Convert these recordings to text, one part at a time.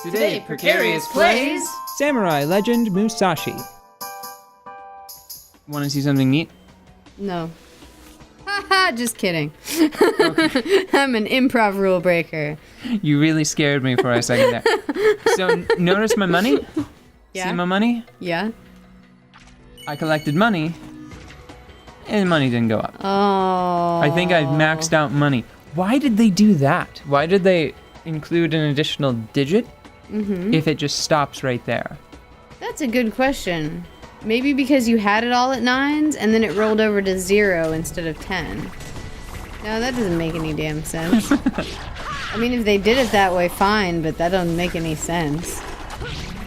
Today, Precarious plays Samurai Legend Musashi. Want to see something neat? No. Haha, just kidding. I'm an improv rule breaker. You really scared me for a second there. So, notice my money? Yeah. See my money? Yeah. I collected money, and the money didn't go up. Oh. I think I've maxed out money. Why did they do that? Why did they include an additional digit if it just stops right there? That's a good question. Maybe because you had it all at 9s and then it rolled over to 0 instead of 10. No, that doesn't make any damn sense. I mean, if they did it that way, fine, but that doesn't make any sense.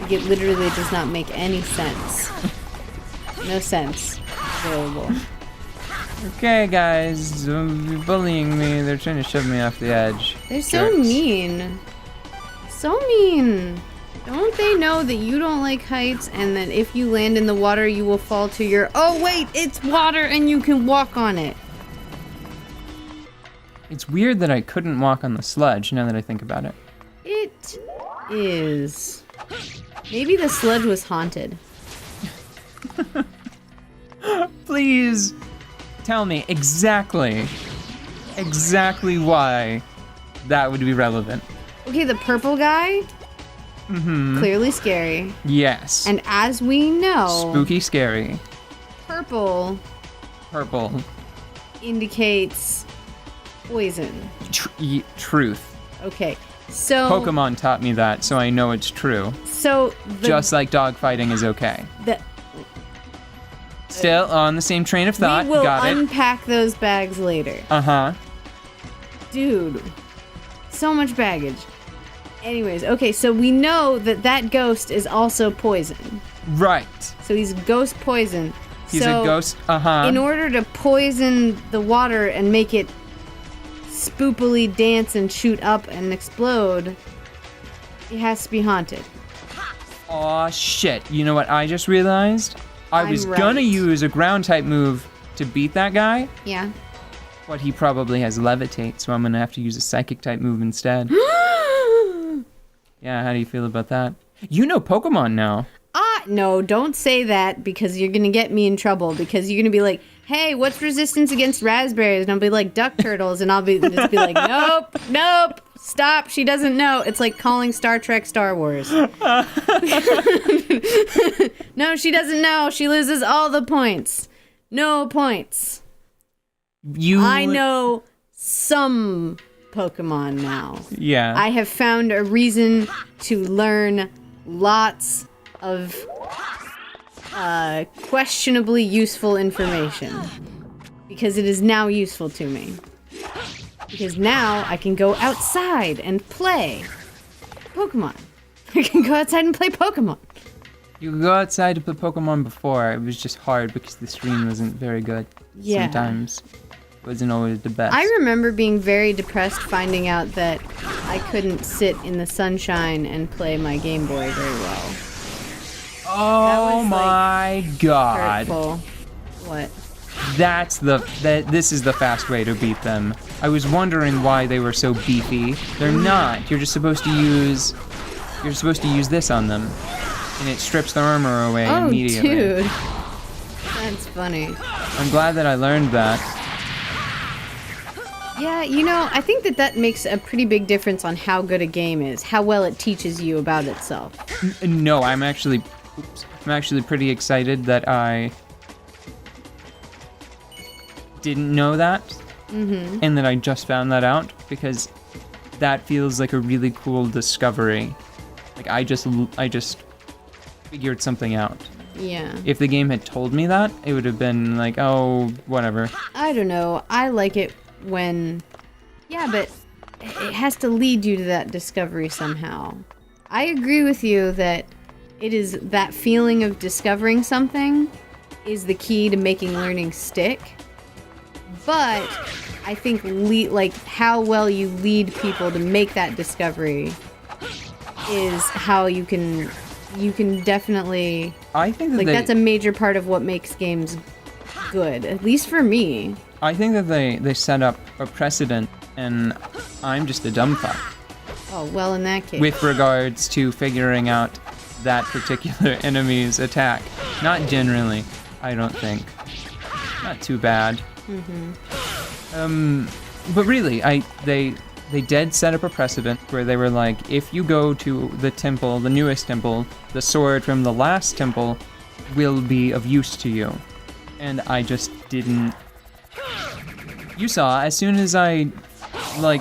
Like, it literally does not make any sense. No sense available. Okay, guys, you're bullying me. They're trying to shove me off the edge. They're so mean. So mean. Don't they know that you don't like heights and that if you land in the water, you will fall to your... Oh, wait, it's water and you can walk on it. It's weird that I couldn't walk on the sludge, now that I think about it. It is. Maybe the sludge was haunted. Please tell me exactly why that would be relevant. Okay, the purple guy, clearly scary. Yes. And as we know, Spooky scary. purple Indicates poison. Truth. Okay, so... Pokemon taught me that, so I know it's true. So... Just like dogfighting is okay. The, Still on the same train of thought. we will Got it. unpack those bags later. Uh-huh. Dude, so much baggage. Anyways, okay, so we know that that ghost is also poison. Right. So he's ghost poison. He's so a ghost. Uh-huh. in order to poison the water and make it spoopily dance and shoot up and explode, it has to be haunted. Aw, shit. You know what I just realized? I was I'm gonna right. use a ground type move to beat that guy, Yeah. but he probably has levitate, so I'm gonna have to use a psychic type move instead. Yeah, how do you feel about that? You know Pokemon now. No, don't say that because you're gonna get me in trouble because you're gonna be like, hey, what's resistance against raspberries? And I'll be like, duck turtles. And I'll just be like, nope, stop, she doesn't know. It's like calling Star Trek Star Wars. No, she doesn't know. She loses all the points. No points. I know some Pokemon now. Yeah. I have found a reason to learn lots of questionably useful information. Because it is now useful to me. Because now I can go outside and play Pokemon. I can go outside and play Pokemon. You could go outside to play Pokemon before. It was just hard because the stream wasn't very good. Yeah. Sometimes. It wasn't always the best. I remember being very depressed finding out that I couldn't sit in the sunshine and play my Game Boy very well. Oh was, my god. Hurtful. What? This is the fast way to beat them. I was wondering why they were so beefy. They're not. You're just supposed to use this on them. And it strips their armor away immediately. Dude. That's funny. I'm glad that I learned that. Yeah, you know, I think that makes a pretty big difference on how good a game is, how well it teaches you about itself. No, I'm actually pretty excited that I didn't know that, and that I just found that out, because that feels like a really cool discovery. Like I just figured something out. Yeah. If the game had told me that, it would have been like, oh, whatever. I don't know. I like it when... Yeah, but it has to lead you to that discovery somehow. I agree with you that it is that feeling of discovering something is the key to making learning stick. But I think like how well you lead people to make that discovery is how you can definitely... I think that like that's a major part of what makes games good, at least for me. I think that they set up a precedent, and I'm just a dumb fuck. Oh, well, in that case. with regards to figuring out that particular enemy's attack. Not generally, I don't think. Not too bad. But really, they did set up a precedent where they were like, if you go to the temple, the newest temple, the sword from the last temple will be of use to you. And I just didn't. You saw, as soon as I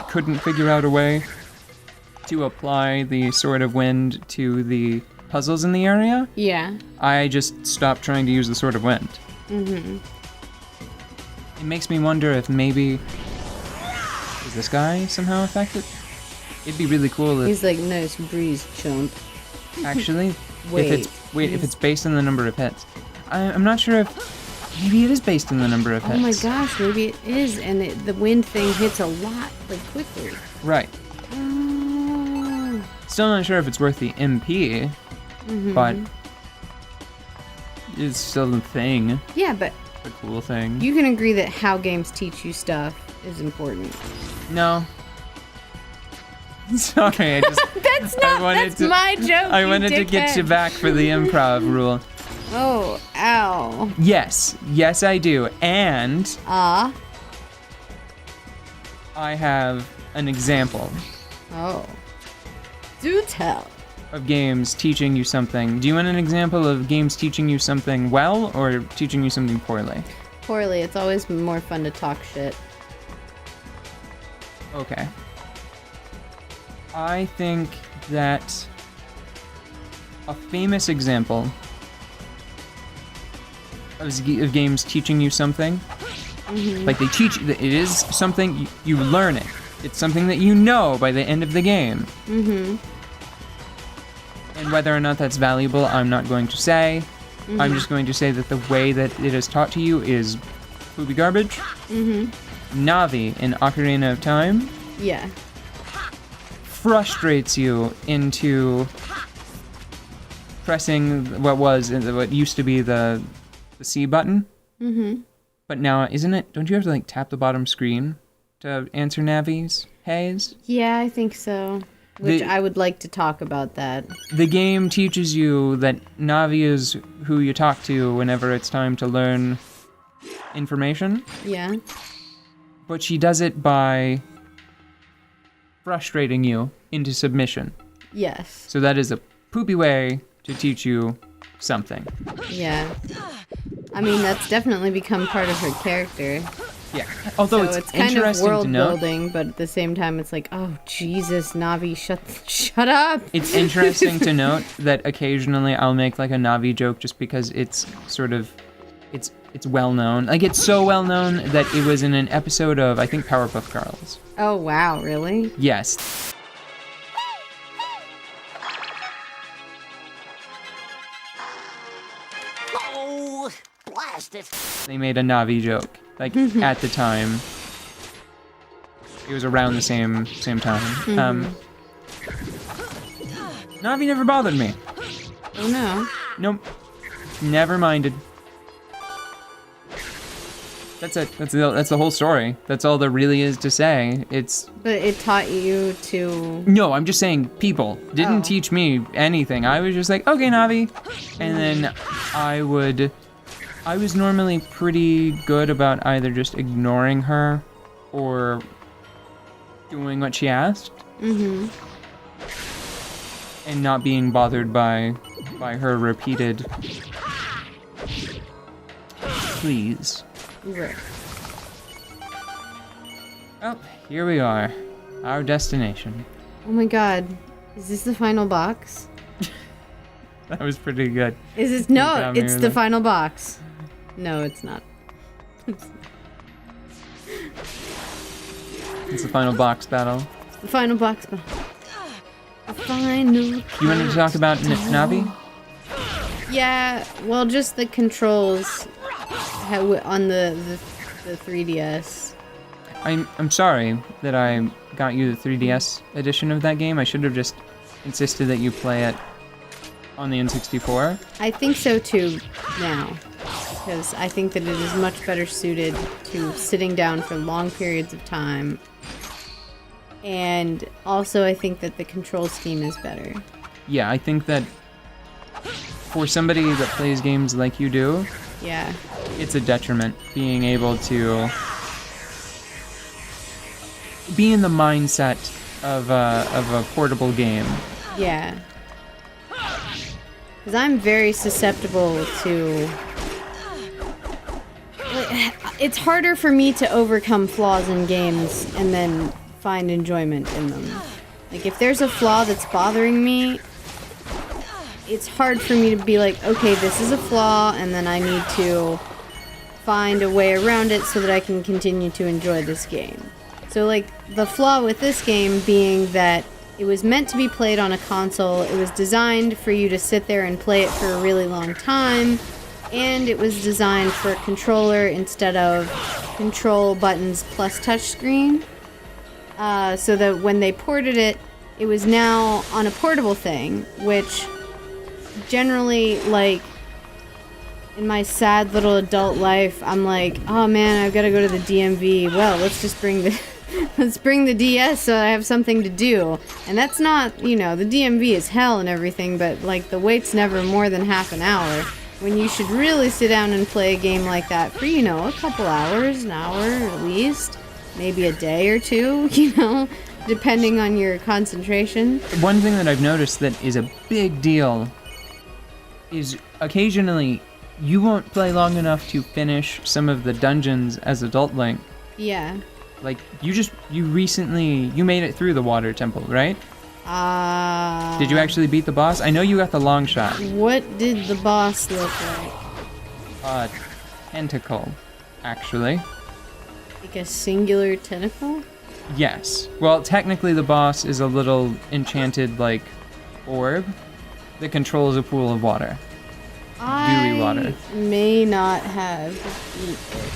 couldn't figure out a way to apply the Sword of Wind to the puzzles in the area, Yeah. I just stopped trying to use the Sword of Wind. It makes me wonder if maybe is this guy somehow affected? It'd be really cool if He's like, nice breeze, chump. actually Wait, if it's based on the number of hits. I'm not sure if maybe it is based on the number of hits. Oh my gosh, maybe it is, and the wind thing hits a lot, like, quickly. Right. Oh. Still not sure if it's worth the MP, but it's still a thing. Yeah, but A cool thing. you can agree that how games teach you stuff is important. No. Sorry, I just That's not, that's my joke, I you wanted to get you dickhead. back for the improv rule. Oh, ow. Yes, I do. And Ah. I have an example Oh. Do tell. of games teaching you something. Do you want an example of games teaching you something well or teaching you something poorly? Poorly, it's always more fun to talk shit. Okay. I think that a famous example of games teaching you something, like they teach, it is something, you learn it. It's something that you know by the end of the game. And whether or not that's valuable, I'm not going to say. I'm just going to say that the way that it is taught to you is poopy garbage. Navi in Ocarina of Time Yeah. frustrates you into pressing what used to be the C button. But now, isn't it? Don't you have to like tap the bottom screen to answer Navi's Haze? Yeah, I think so. Which The- I would like to talk about that. The game teaches you that Navi is who you talk to whenever it's time to learn information, Yeah. but she does it by frustrating you into submission. Yes. So that is a poopy way to teach you something. Yeah. I mean, that's definitely become part of her character. Yeah. Although So it's it's kind of interesting to world note. building, but at the same time, it's like, oh Jesus, Navi, shut up. It's interesting to note that occasionally I'll make like a Navi joke just because it's sort of, it's well known. Like it's so well known that it was in an episode of I think Powerpuff Girls. Oh wow, really? Yes. Oh, blast it. They made a Navi joke. Like at the time. It was around the same time. Navi never bothered me. Oh no. Nope. Never minded. That's it. That's the whole story. That's all there really is to say. It's But it taught you to. no, I'm just saying people didn't Oh. teach me anything. I was just like, okay, Navi. And then I was normally pretty good about either just ignoring her or doing what she asked. And not being bothered by her repeated please. Right. Oh, here we are. Our destination. Oh my God, is this the final box? That was pretty good. Is this no? got me It's with the that. final box. No, it's not. It's the final box battle. The final box. The final. You wanted to talk about Navi? Yeah, well, just the controls on the 3DS. I'm sorry that I got you the 3DS edition of that game. I should have just insisted that you play it on the N64. I think so too now, because I think that it is much better suited to sitting down for long periods of time And also I think that the control scheme is better. Yeah, I think that for somebody that plays games like you do, Yeah. it's a detriment being able to be in the mindset of a portable game. Yeah. Because I'm very susceptible to... It's harder for me to overcome flaws in games and then find enjoyment in them. Like, if there's a flaw that's bothering me, it's hard for me to be like, okay, this is a flaw, and then I need to find a way around it so that I can continue to enjoy this game. So, like, the flaw with this game being that it was meant to be played on a console, it was designed for you to sit there and play it for a really long time, and it was designed for a controller instead of control buttons plus touchscreen. So that when they ported it, it was now on a portable thing, which generally, like, in my sad little adult life, I'm like, oh man, I've got to go to the DMV. Well, let's just bring the let's bring the DS so I have something to do. And that's not, you know, the DMV is hell and everything, but like the wait's never more than half an hour. When you should really sit down and play a game like that for, you know, a couple hours, an hour at least, maybe a day or two, you know, depending on your concentration. One thing that I've noticed that is a big deal is occasionally you won't play long enough to finish some of the dungeons as adult Link. Yeah. Like, you made it through the water temple, right? Did you actually beat the boss? I know you got the long shot. What did the boss look like? Tentacle, actually. Like a singular tentacle? Yes. Well, technically the boss is a little enchanted, like, orb that controls a pool of water. Dewy water. I may not have beat it.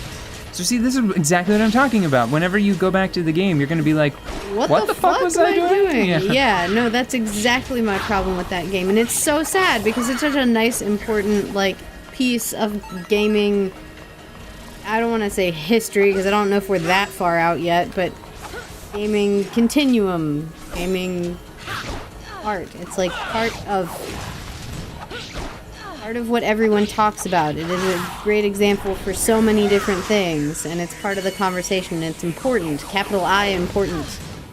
So see, this is exactly what I'm talking about. Whenever you go back to the game, you're going to be like, what the fuck was I doing? Yeah, no, that's exactly my problem with that game. And it's so sad because it's such a nice, important, like, piece of gaming. I don't want to say history because I don't know if we're that far out yet, but gaming continuum, gaming art. It's like part of what everyone talks about. It is a great example for so many different things, and it's part of the conversation. It's important, capital I important,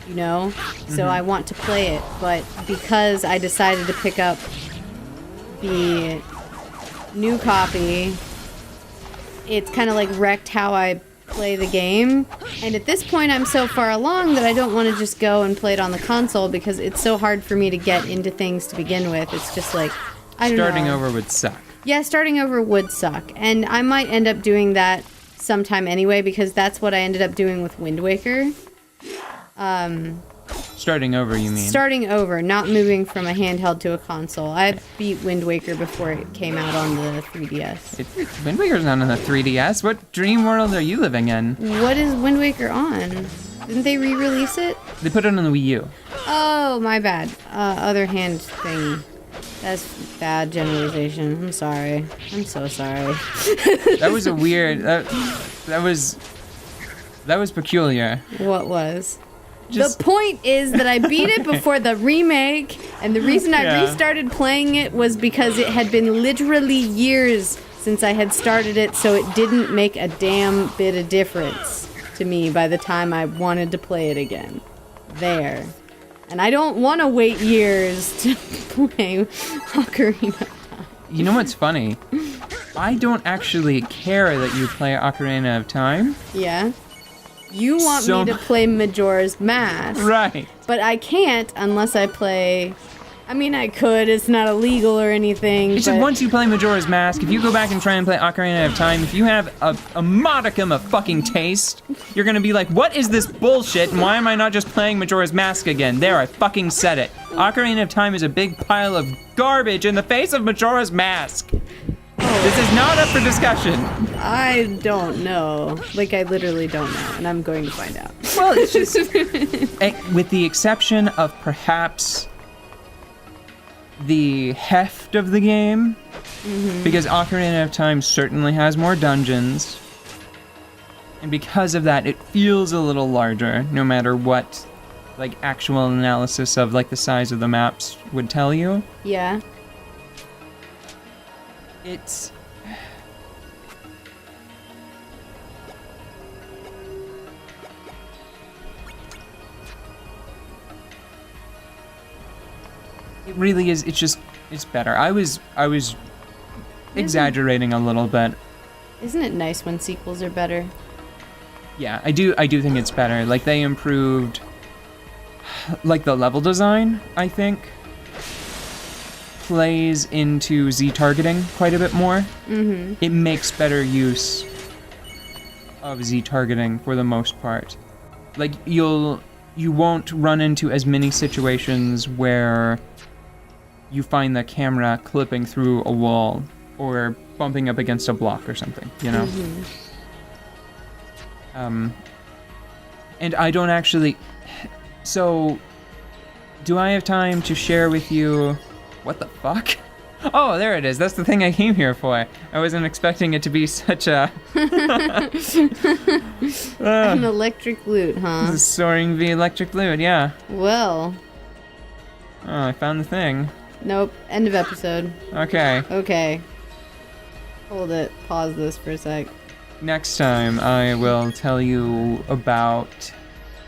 you know? So I want to play it, but because I decided to pick up the new copy, it's kind of like wrecked how I play the game. And at this point, I'm so far along that I don't want to just go and play it on the console because it's so hard for me to get into things to begin with. It's just like, I don't know. Starting over would suck. Yeah, starting over would suck. And I might end up doing that sometime anyway because that's what I ended up doing with Wind Waker. Starting over, you mean? Starting over, not moving from a handheld to a console. I beat Wind Waker before it came out on the 3DS. Wind Waker's not on the 3DS. What dream world are you living in? What is Wind Waker on? Didn't they re-release it? They put it on the Wii U. Oh, my bad. Other hand thingy. That's bad generalization. I'm sorry. I'm so sorry. That was a weird... That was peculiar. What was? The point is that I beat it before the remake, and the reason I restarted playing it was because it had been literally years since I had started it, so it didn't make a damn bit of difference to me by the time I wanted to play it again. There. And I don't want to wait years to play Ocarina of Time. You know what's funny? I don't actually care that you play Ocarina of Time. Yeah? You want me to play Majora's Mask. Right. But I can't unless I play... I mean, I could. It's not illegal or anything. It's just once you play Majora's Mask, if you go back and try and play Ocarina of Time, if you have a modicum of fucking taste, you're gonna be like, what is this bullshit, and why am I not just playing Majora's Mask again? There, I fucking said it. Ocarina of Time is a big pile of garbage in the face of Majora's Mask. This is not up for discussion. I don't know. Like, I literally don't know, and I'm going to find out. Well, it's just... with the exception of perhaps... the heft of the game, because Ocarina of Time certainly has more dungeons, and because of that, it feels a little larger, no matter what like actual analysis of like the size of the maps would tell you. Yeah. It's it really is. It's better. I was exaggerating a little bit. Isn't it nice when sequels are better? Yeah, I do think it's better. Like they improved like the level design, I think, plays into Z targeting quite a bit more. Mm-hmm. It makes better use of Z targeting for the most part. Like you won't run into as many situations where you find the camera clipping through a wall or bumping up against a block or something, you know? Mm-hmm. And I don't actually... So, do I have time to share with you... What the fuck? Oh, there it is. That's the thing I came here for. I wasn't expecting it to be such a... An electric lute, huh? The soaring V electric lute, yeah. Well. Oh, I found the thing. Nope. End of episode. Okay. Okay. Hold it. Pause this for a sec. Next time, I will tell you about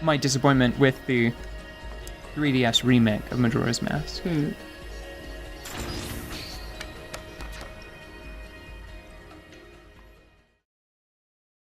my disappointment with the 3DS remake of Majora's Mask.